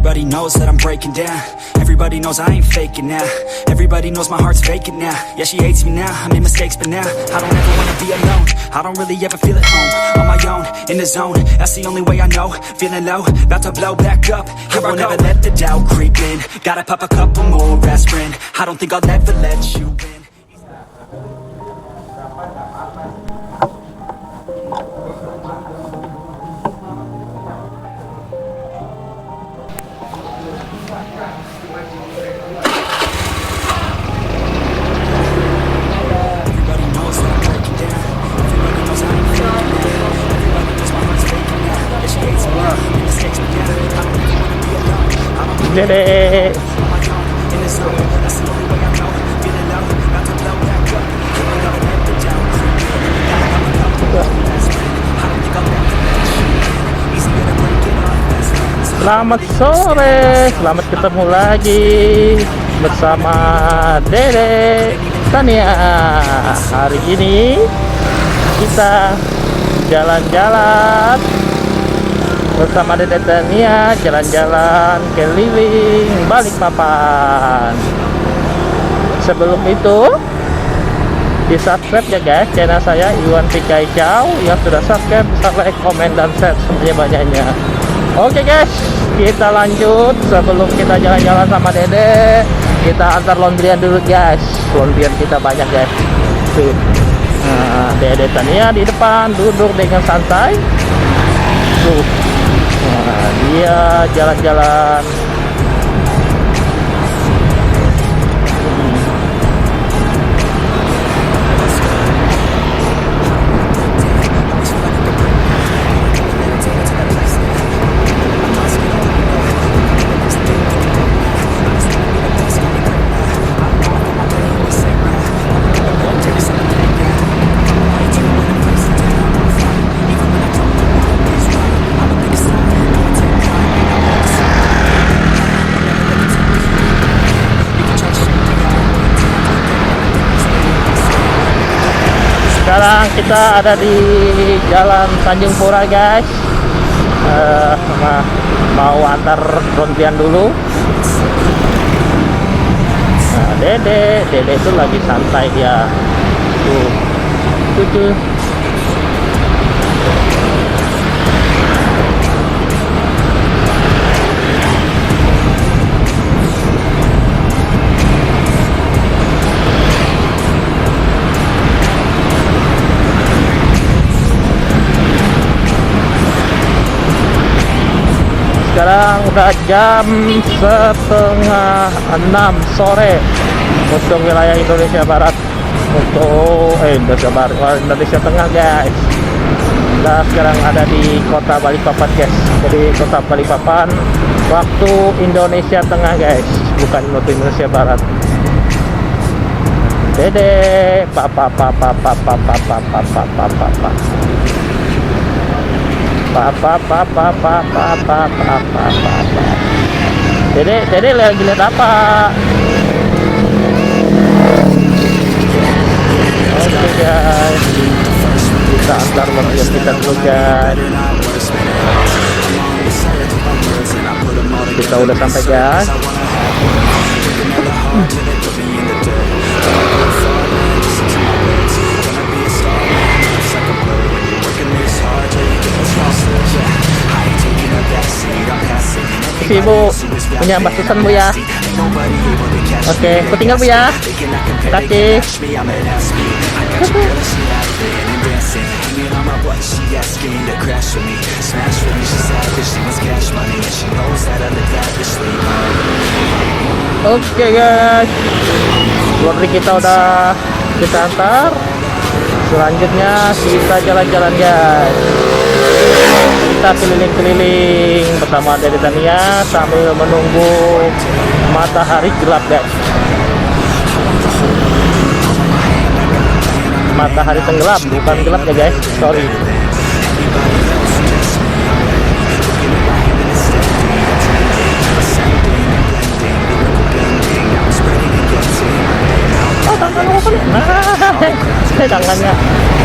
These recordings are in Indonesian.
Everybody knows that I'm breaking down. Everybody knows I ain't faking now. Everybody knows my heart's vacant now. Yeah, she hates me now, I made mistakes but now I don't ever wanna be alone. I don't really ever feel at home. On my own, in the zone, that's the only way I know. Feeling low, about to blow back up. Here I won't ever let the doubt creep in. Gotta pop a couple more aspirin. I don't think I'll ever let you in. Dede. Selamat sore, selamat ketemu lagi bersama Dede Tania. Hari ini kita jalan-jalan bersama Dede Tania, jalan-jalan keliling Balikpapan. Sebelum itu di subscribe ya guys channel saya Iwan Pikai Chow. Yang sudah subscribe bisa like, komen, dan share sebanyak-banyaknya. Oke guys, kita lanjut. Sebelum kita jalan-jalan sama Dede, kita antar laundryan dulu guys. Laundryan kita banyak guys. Tuh. Nah, Dede Tania di depan duduk dengan santai. Tuh. Nah, dia jalan-jalan. Sekarang kita ada di Jalan Tanjung Pura guys. Mau antar laundryan dulu. Nah, Dede itu lagi santai dia. Tuh. Sekarang udah jam 5:30 sore untuk wilayah Indonesia Barat, untuk Indonesia Tengah guys. Kita sekarang ada di kota Balikpapan guys. Jadi kota Balikpapan waktu Indonesia Tengah guys, bukan waktu Indonesia Barat. Dede Dede lagi lihat apa? Oke guys, kita antar laundryan kita dulu guys. Kita udah sampai guys. Si Ibu punya basusan Bu ya. Oke, aku tinggal Bu ya. Kaki. Oke guys, laundry kita udah kita antar. Selanjutnya kita jalan-jalan guys. Kita keliling-keliling bersama Dede Tania sambil menunggu matahari gelap guys. Matahari tenggelam, bukan gelap ya guys, sorry. Oh, tangan apa nih? Nah,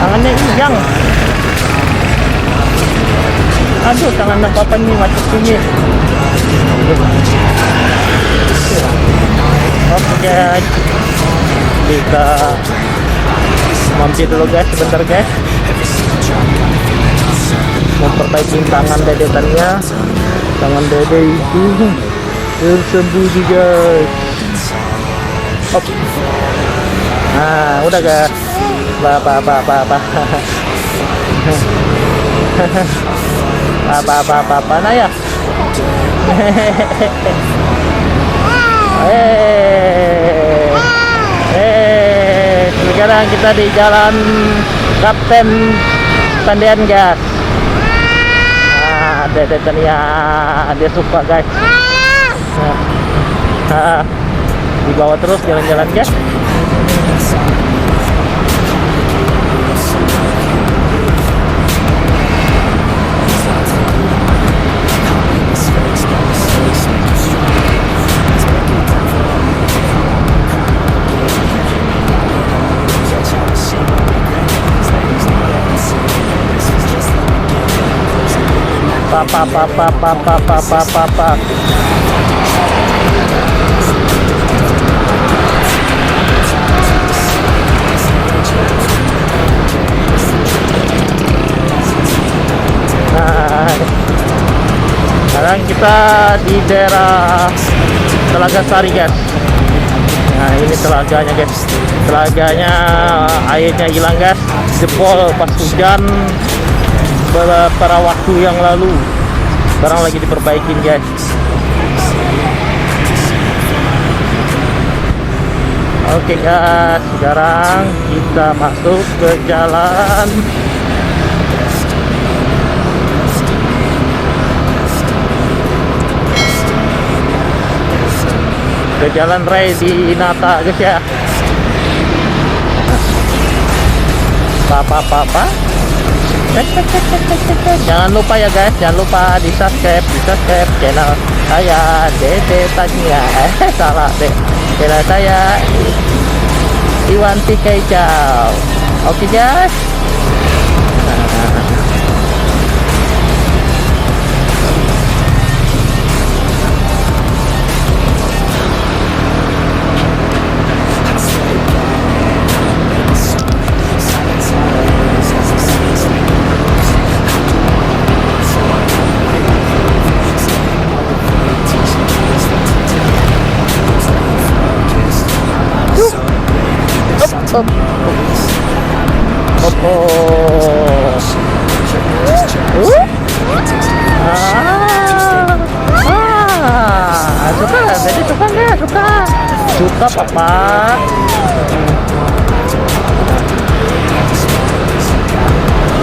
tangannya hilang. Aduh, tangan apa nih macet ini. Oke guys, kita mampir dulu guys sebentar guys, memperbaiki tangan dedetannya. Tangan dede itu tersembunyi guys. Hop. Nah udah guys, apa nah ya. Sekarang kita di jalan Kapten Tendian guys. Nah, dedetannya dia suka guys. Nah, dibawa terus jalan-jalan guys. Papa. Nah, sekarang kita di daerah Telaga Sari guys. Nah ini telaganya guys, telaganya airnya hilang guys, jebol pas hujan beberapa waktu yang lalu. Sekarang lagi diperbaikin guys. Oke guys, sekarang kita masuk ke jalan raya di Nata guys ya. Papa. Jangan lupa ya guys, jangan lupa di subscribe channel saya Dede Tania. Salah deh, channel saya Iwan PK Chow. Oke guys. Suka, jadi suka nggak? Suka papa.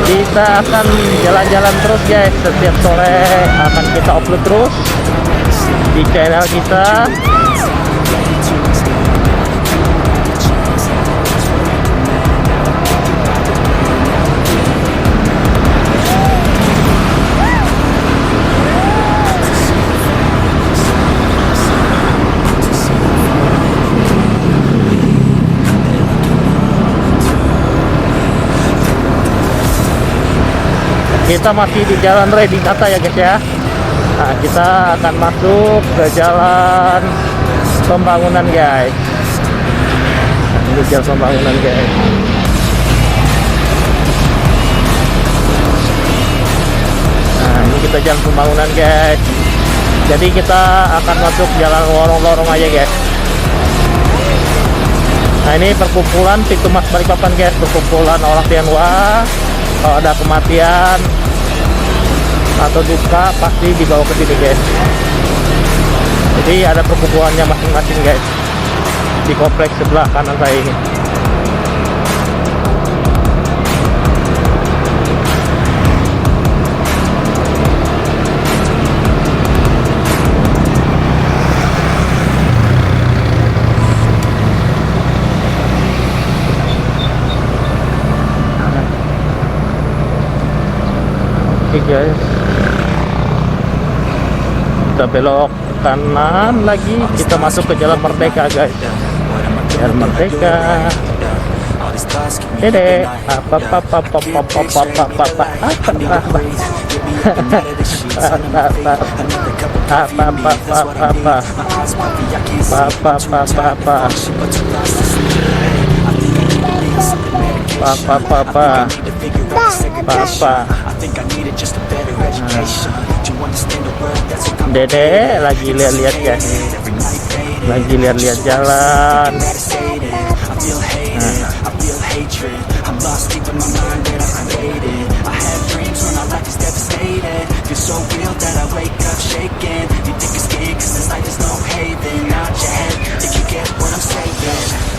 Kita akan jalan-jalan terus guys, setiap sore akan kita upload terus di channel kita. Kita masih di jalan raya di Nata ya guys ya. Nah, kita akan masuk ke jalan pembangunan guys. Ini jalan pembangunan guys. Nah, ini kita jalan pembangunan guys. Jadi kita akan masuk jalan lorong-lorong aja guys. Nah, ini perkumpulan Pintu Mas Balikpapan guys, perkumpulan orang Tionghoa. Kalau ada kematian atau duka pasti dibawa ke sini guys. Jadi ada perkumpulannya masing-masing guys di kompleks sebelah kanan saya ini. Oke guys, kita belok kanan lagi, kita masuk ke Jalan Merdeka guys. Jalan Merdeka. Dede, apa. Stepping out of the sheets, under my feet. Another cup of coffee in me, that's what I need. My eyes puffy, I can't sleep. I'm too tired to function, but too lost to sleep. I think I need to be on some medication. I think I need to figure out the second mission. I think I needed just a better education to understand the world that's what I'm Dede lagi lihat-lihat guys, lagi lihat-lihat jalan. I feel hated, I feel hatred. I'm lost deep in my mind that I created. I have dreams when my life is devastated. Feel so real that I wake up shaking. You think it's scared cause this life is no haven. Out your head if you get what I'm saying.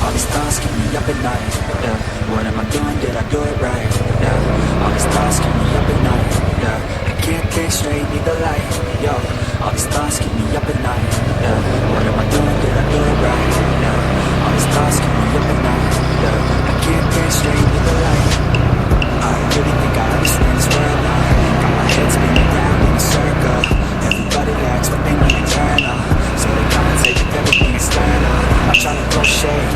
All these thoughts keep me up at night. Yeah. What am I doing? Did I do it right? Yeah. All these thoughts keep me up at night. Yeah. I can't think straight, need the light. Yo. All these thoughts keep me up at night. Yeah. What am I doing? Did I do it right? Yeah. All these thoughts keep me up at night. Yeah. I can't think straight, need the light. I really think I understand this world now. Got my head spinning round in a circle. Everybody acts what they need eternal. So they compensate with everything external. I try to throw shade,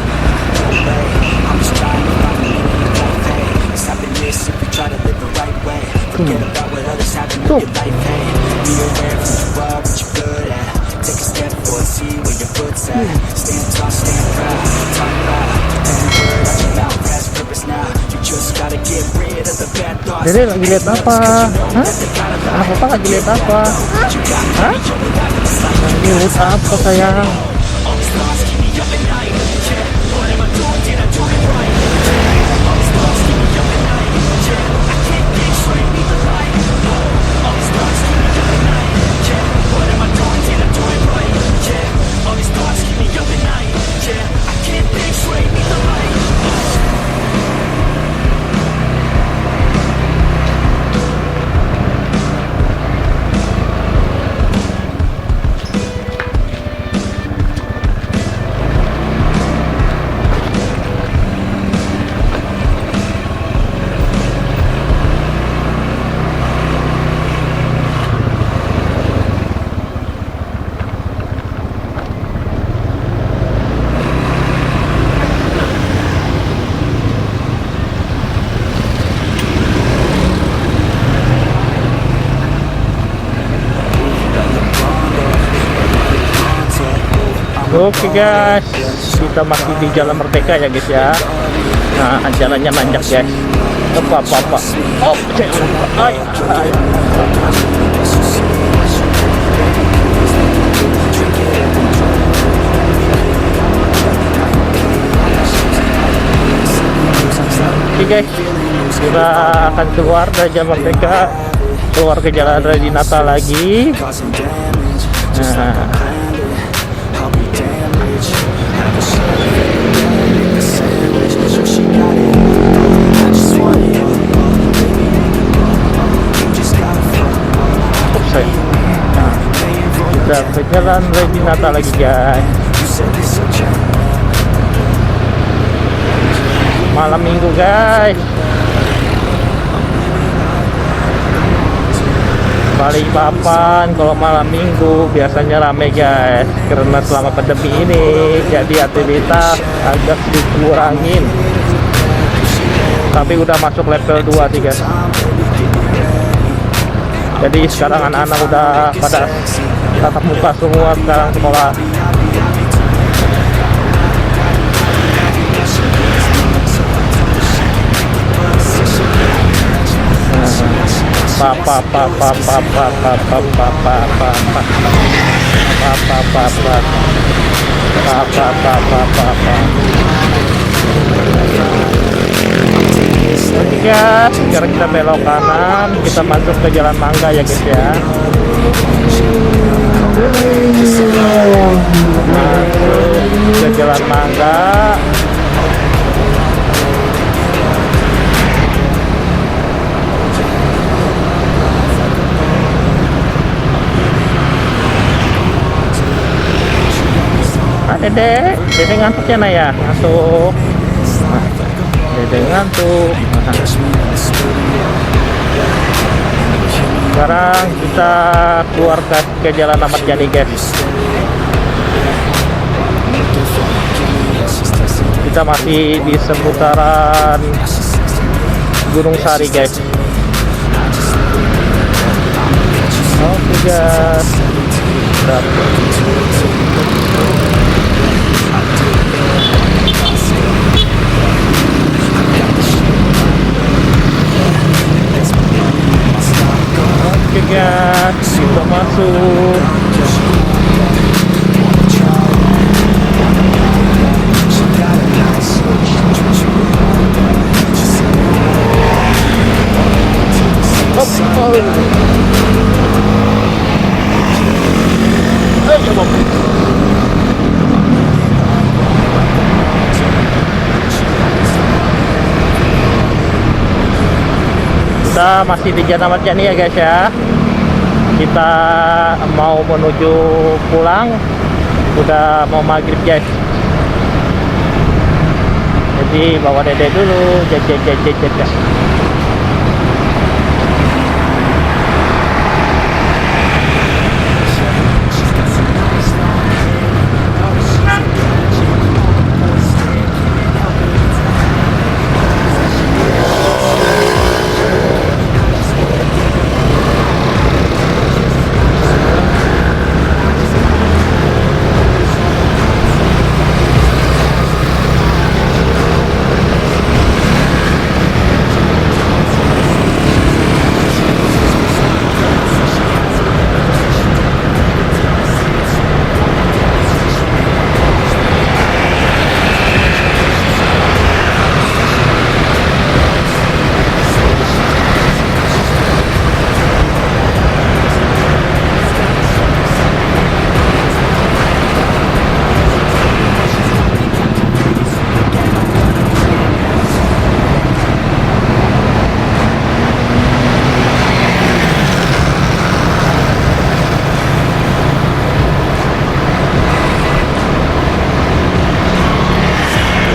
no way. I'm just trying to find the meaning of life, hey. It's happiness if you try to live the right way. Forget about what others have in your life, hey. Be aware of who you are, what you're good at. Take a step forward, see where your foot's at. Stand tall, stand proud, talk loud. Every word out your mouth has purpose now. You just gotta get rid of the bad thoughts. Dede lagi lihat apa? Hah? Anak papa lagi lihat apa? Hah? Lagi lihat apa sayang? Oke guys, kita masih di Jalan Merdeka ya guys ya. Nah, jalannya nanjak guys. Apa. Oh, ay. Oke guys, kita akan keluar dari Jalan Merdeka, keluar ke Jalan Radinata lagi. Nah. Kita ke Jalan Radinata lagi guys. Malam minggu guys, Balikpapan kalau malam minggu biasanya rame guys, karena selama pandemi ini jadi aktivitas agak dikurangin, tapi udah masuk level 2 sih guys. Jadi sekarang anak-anak udah pada tatap muka semua sekarang sekolah. Guys, sekarang kita belok kanan, kita masuk ke Jalan Mangga ya guys ya. Masuk ke Jalan Mangga. Dede ngantuk ya Naya, ngantuk. Nah, Dede ngantuk. Nah. Sekarang kita keluar ke Jalan Ahmad Yani guys. Kita masih di seputaran Gunung Sari guys. gas. Oke guys, kita masuk. Kita masih di Jalan Ahmad Yani ya guys ya. Kita mau menuju pulang, udah mau maghrib guys. Jadi bawa dede dulu, jajan guys.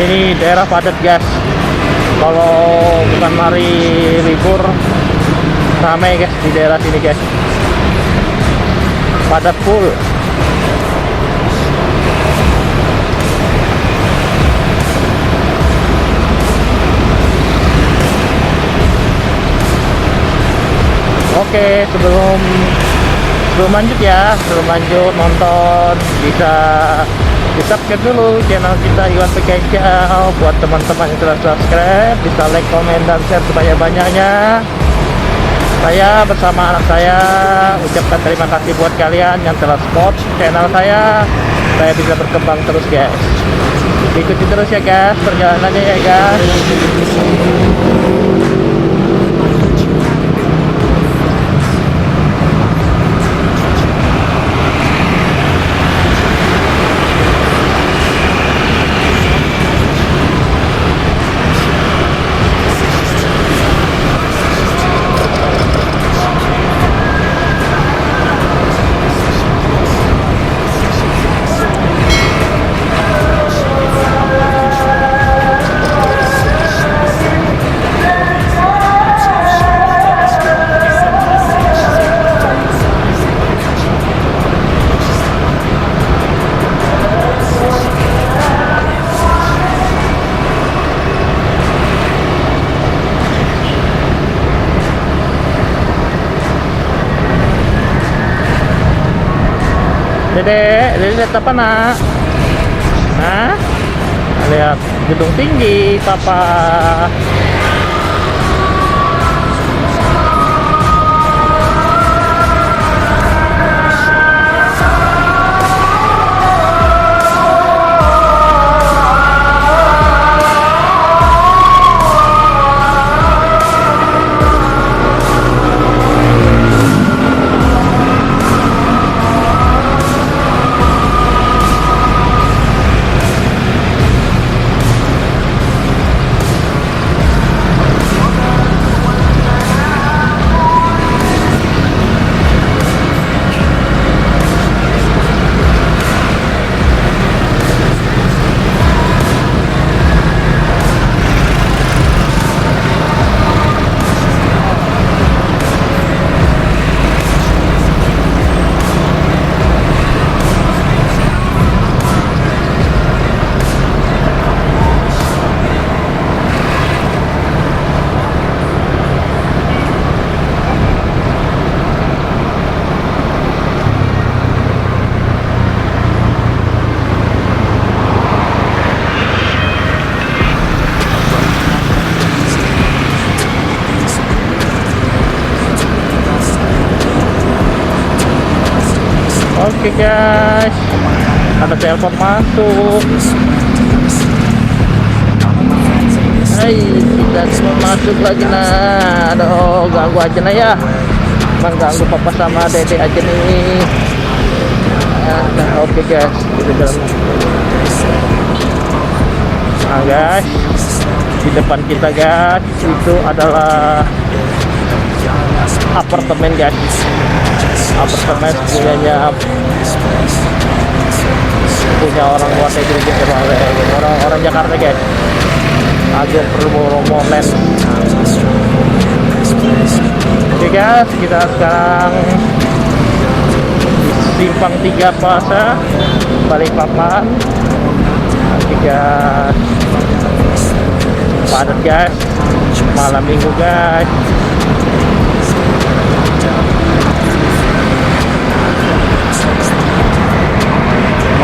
Ini daerah padat guys. Kalau bukan hari libur ramai guys di daerah sini guys. Padat full. Oke, sebelum lanjut ya, sebelum lanjut nonton bisa di subscribe dulu channel kita Iwan Pekencau. Buat teman-teman yang sudah subscribe bisa like, komen, dan share sebanyak-banyaknya. Saya bersama anak saya ucapkan terima kasih buat kalian yang telah support channel saya bisa berkembang terus guys. Ikuti terus ya guys perjalanannya ya guys. Dede lihat apa nak? Hah? Lihat gedung tinggi, papa. Oke guys, ada telepon masuk. Hai, kita semua masuk lagi nah. Aduh, ganggu aja nah ya. Mengganggu papa sama dede aja nih. Nah, oke guys, kita jalan. Nah guys, di depan kita guys itu adalah apartemen guys. Apartemen punya orang luar negeri gitu, orang Jakarta guys. Agung Podomoro Land. Oke guys, kita sekarang Simpang 3 Plaza Balikpapan. Oke guys, padat guys, malam minggu guys.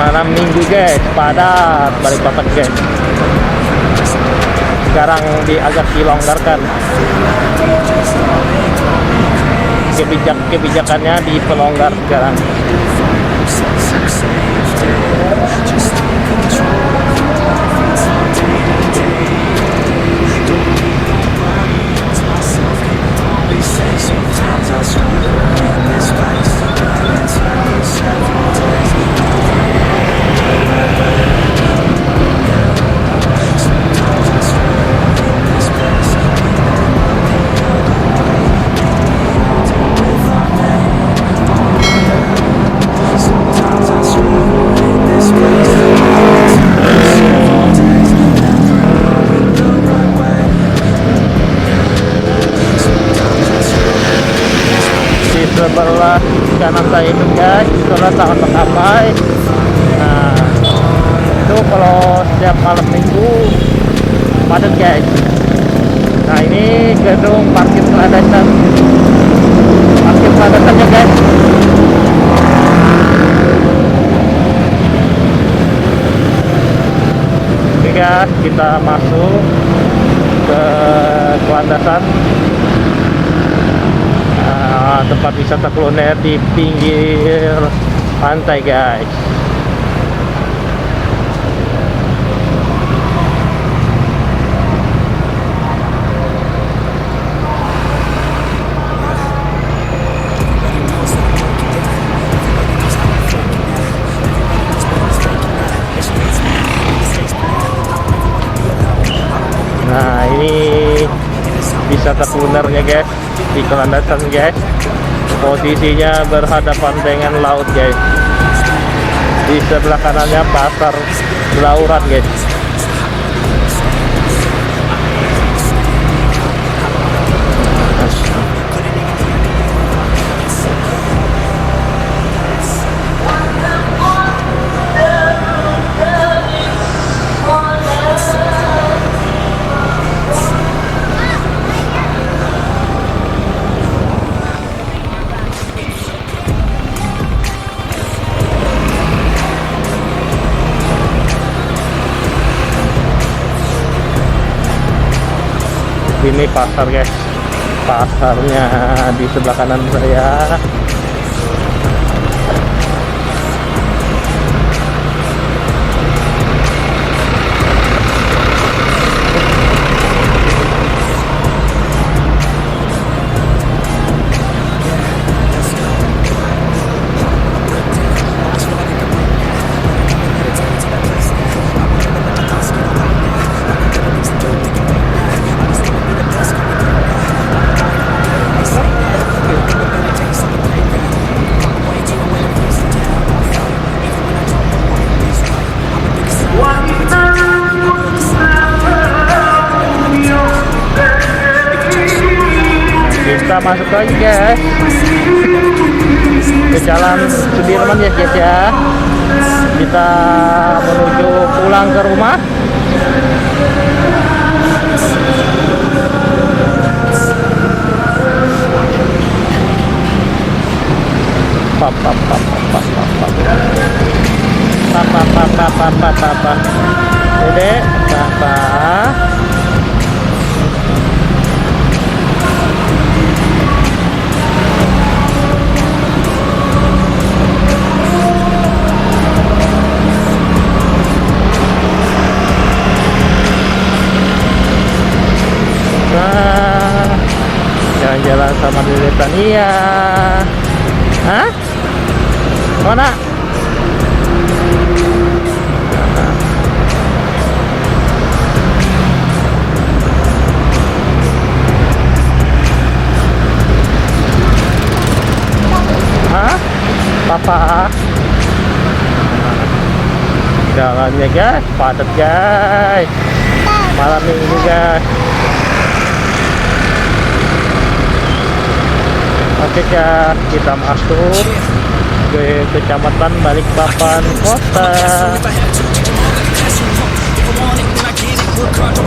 Malam minggu guys, padat Balikpapan guys. Sekarang agak dilonggarkan, kebijakannya dipelonggar sekarang. Sebelah kanan saya itu guys, sebelah Taman Makapai. Nah, itu kalau setiap malam minggu padat guys. Nah, ini gedung parkir peladatannya guys. Oke guys, kita masuk ke landasan tempat wisata kuliner di pinggir pantai guys. Nah, ini wisata kulinernya guys, di landasan guys. Posisinya berhadapan dengan laut guys. Di sebelah kanannya pasar Belauran guys. Ini pasar guys, pasarnya di sebelah kanan saya. Kita masuk lagi guys ke Jalan Sudirman ya guys ya. Kita menuju pulang ke rumah. Dedek, papa. Iya. Hah? Mana? Hah? Papa? Jalannya guys, padat guys. Malam ini guys. Oke guys, kita masuk ke Kecamatan Balikpapan Kota.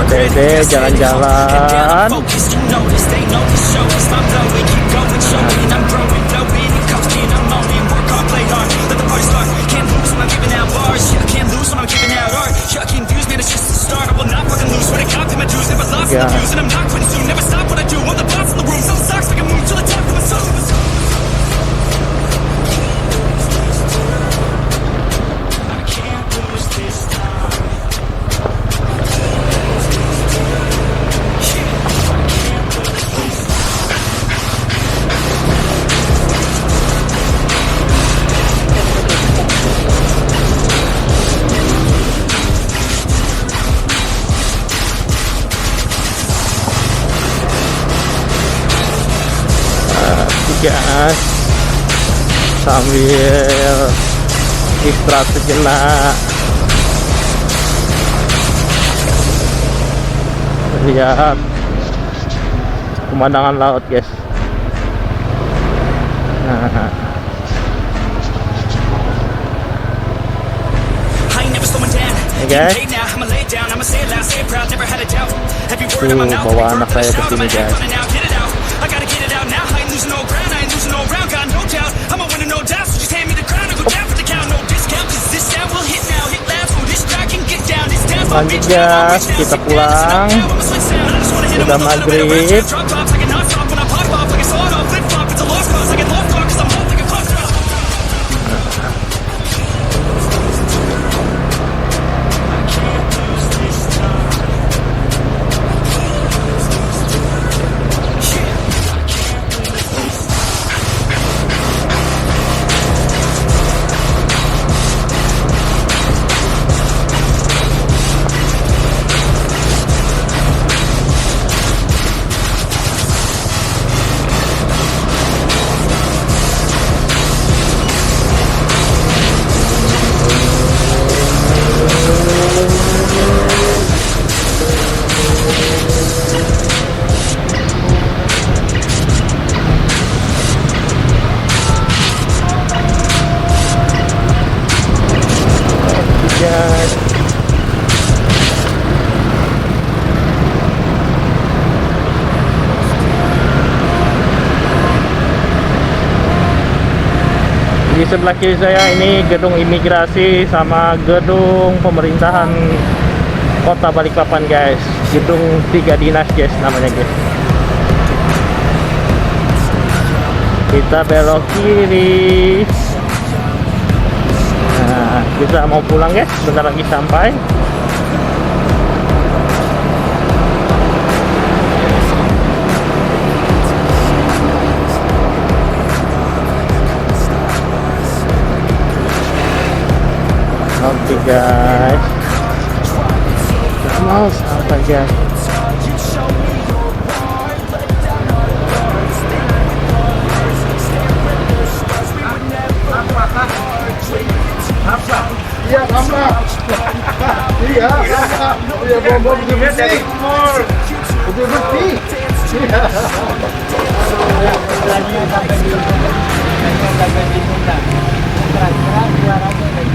Dede jalan-jalan. Ya. Guys, sambil istirahat sejenak, lihat pemandangan laut guys. Nah, guys, bawa anak saya ke sini guys. Lanjut guys, kita pulang. Sudah maghrib. Di sebelah kiri saya ini gedung imigrasi sama gedung pemerintahan Kota Balikpapan guys. Gedung 3 dinas guys namanya guys. Kita belok kiri. Nah, kita mau pulang guys, bentar lagi sampai. Oke guys, mau sampai guys. Iya, sama. Iya, sama. Iya, bom-bom bersih. Udah bersih. Iya. Lagi sampai di Munda. Kira-kira 200.